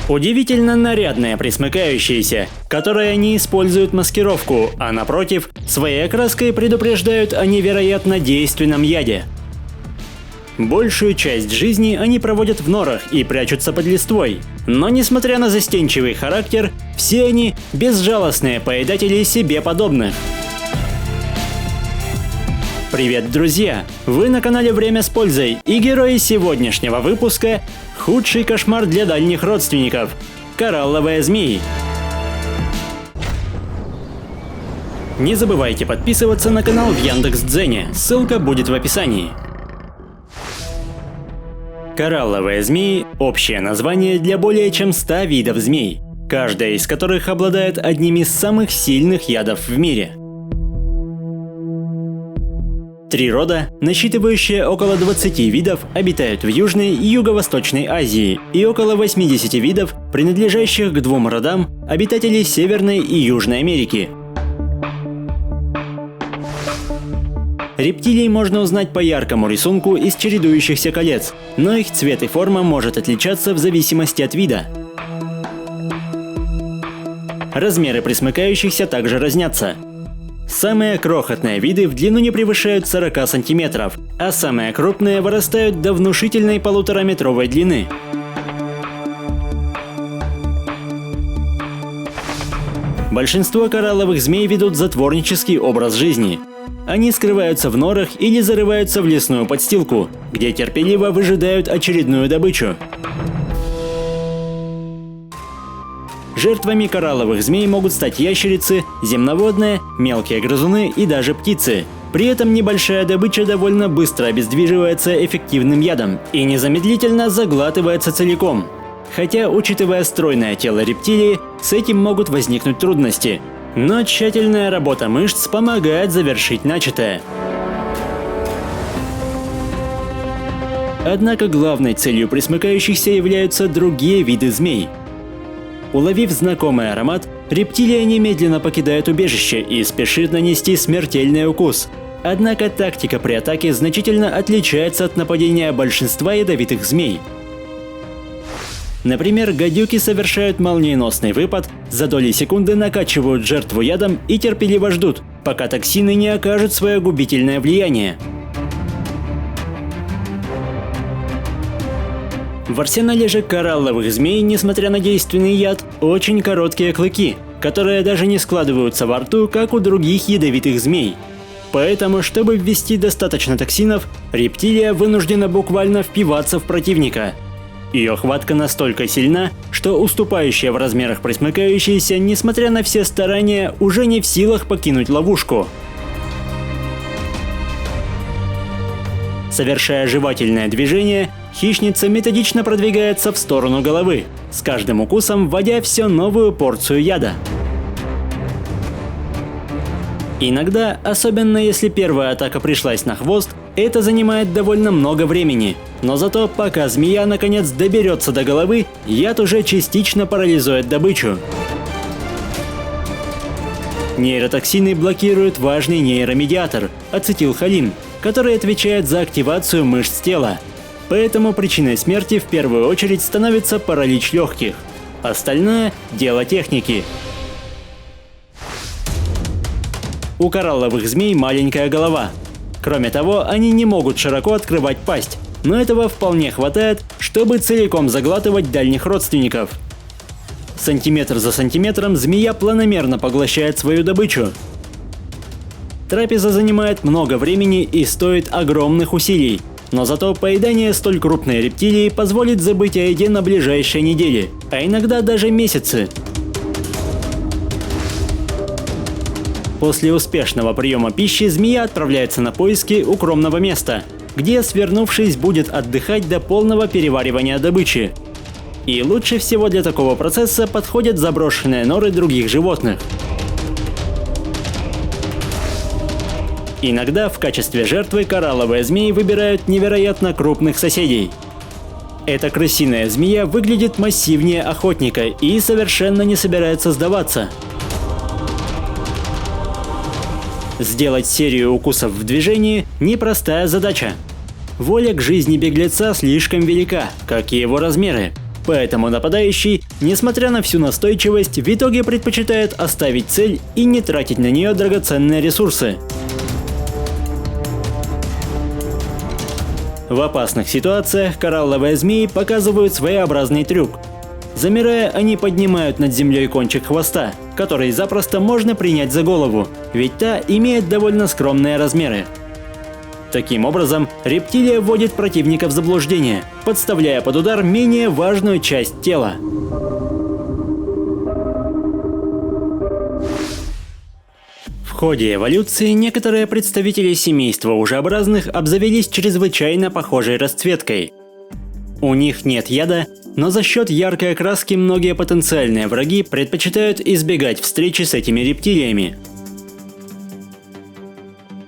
Удивительно нарядные пресмыкающиеся, которые не используют маскировку, а напротив, своей окраской предупреждают о невероятно действенном яде. Большую часть жизни они проводят в норах и прячутся под листвой. Но несмотря на застенчивый характер, все они – безжалостные поедатели себе подобных. Привет, друзья! Вы на канале «Время с пользой», и герои сегодняшнего выпуска – худший кошмар для дальних родственников – коралловые змеи. Не забывайте подписываться на канал в Яндекс.Дзене, ссылка будет в описании. Коралловые змеи – общее название для более чем 100 видов змей, каждая из которых обладает одним из самых сильных ядов в мире. 3 рода, насчитывающие около 20 видов, обитают в Южной и Юго-Восточной Азии, и около 80 видов, принадлежащих к 2 родам, обитателей Северной и Южной Америки. Рептилий можно узнать по яркому рисунку из чередующихся колец, но их цвет и форма может отличаться в зависимости от вида. Размеры пресмыкающихся также разнятся. Самые крохотные виды в длину не превышают 40 сантиметров, а самые крупные вырастают до внушительной 1,5-метровой длины. Большинство коралловых змей ведут затворнический образ жизни. Они скрываются в норах или зарываются в лесную подстилку, где терпеливо выжидают очередную добычу. Жертвами коралловых змей могут стать ящерицы, земноводные, мелкие грызуны и даже птицы. При этом небольшая добыча довольно быстро обездвиживается эффективным ядом и незамедлительно заглатывается целиком. Хотя, учитывая стройное тело рептилии, с этим могут возникнуть трудности. Но тщательная работа мышц помогает завершить начатое. Однако главной целью пресмыкающихся являются другие виды змей. Уловив знакомый аромат, рептилия немедленно покидает убежище и спешит нанести смертельный укус. Однако тактика при атаке значительно отличается от нападения большинства ядовитых змей. Например, гадюки совершают молниеносный выпад, за доли секунды накачивают жертву ядом и терпеливо ждут, пока токсины не окажут свое губительное влияние. В арсенале же коралловых змей, несмотря на действенный яд, очень короткие клыки, которые даже не складываются во рту, как у других ядовитых змей. Поэтому, чтобы ввести достаточно токсинов, рептилия вынуждена буквально впиваться в противника. Ее хватка настолько сильна, что уступающая в размерах пресмыкающаяся, несмотря на все старания, уже не в силах покинуть ловушку. Совершая жевательное движение, хищница методично продвигается в сторону головы, с каждым укусом вводя все новую порцию яда. Иногда, особенно если первая атака пришлась на хвост, это занимает довольно много времени. Но зато, пока змея наконец доберется до головы, яд уже частично парализует добычу. Нейротоксины блокируют важный нейромедиатор – ацетилхолин, который отвечает за активацию мышц тела. Поэтому причиной смерти в первую очередь становится паралич легких. Остальное – дело техники. У коралловых змей маленькая голова. Кроме того, они не могут широко открывать пасть, но этого вполне хватает, чтобы целиком заглатывать дальних родственников. Сантиметр за сантиметром змея планомерно поглощает свою добычу. Трапеза занимает много времени и стоит огромных усилий, но зато поедание столь крупной рептилии позволит забыть о еде на ближайшие недели, а иногда даже месяцы. После успешного приема пищи змея отправляется на поиски укромного места, где, свернувшись, будет отдыхать до полного переваривания добычи. И лучше всего для такого процесса подходят заброшенные норы других животных. Иногда в качестве жертвы коралловые змеи выбирают невероятно крупных соседей. Эта крысиная змея выглядит массивнее охотника и совершенно не собирается сдаваться. Сделать серию укусов в движении – непростая задача. Воля к жизни беглеца слишком велика, как и его размеры. Поэтому нападающий, несмотря на всю настойчивость, в итоге предпочитает оставить цель и не тратить на нее драгоценные ресурсы. В опасных ситуациях коралловые змеи показывают своеобразный трюк. Замирая, они поднимают над землей кончик хвоста, который запросто можно принять за голову, ведь та имеет довольно скромные размеры. Таким образом, рептилия вводит противника в заблуждение, подставляя под удар менее важную часть тела. В ходе эволюции некоторые представители семейства ужеобразных обзавелись чрезвычайно похожей расцветкой. У них нет яда, но за счет яркой окраски многие потенциальные враги предпочитают избегать встречи с этими рептилиями.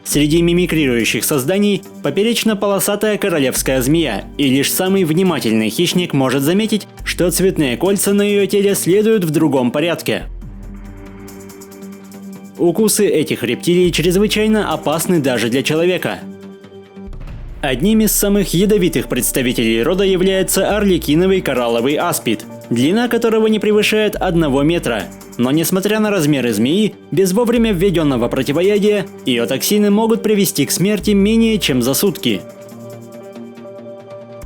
Среди мимикрирующих созданий поперечно-полосатая королевская змея, и лишь самый внимательный хищник может заметить, что цветные кольца на ее теле следуют в другом порядке. Укусы этих рептилий чрезвычайно опасны даже для человека. Одним из самых ядовитых представителей рода является арлекиновый коралловый аспид, длина которого не превышает 1 метра. Но несмотря на размеры змеи, без вовремя введенного противоядия, ее токсины могут привести к смерти менее чем за сутки.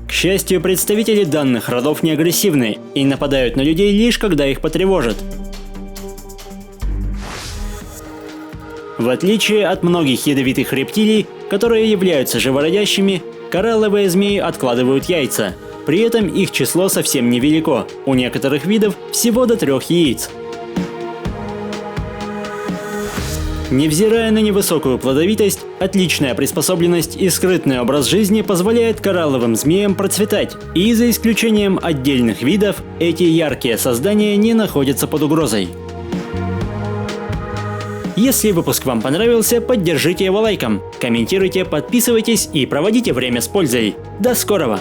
К счастью, представители данных родов не агрессивны и нападают на людей лишь когда их потревожат. В отличие от многих ядовитых рептилий, которые являются живородящими, коралловые змеи откладывают яйца. При этом их число совсем невелико, у некоторых видов всего до 3 яиц. Невзирая на невысокую плодовитость, отличная приспособленность и скрытный образ жизни позволяет коралловым змеям процветать, и за исключением отдельных видов, эти яркие создания не находятся под угрозой. Если выпуск вам понравился, поддержите его лайком, комментируйте, подписывайтесь и проводите время с пользой. До скорого!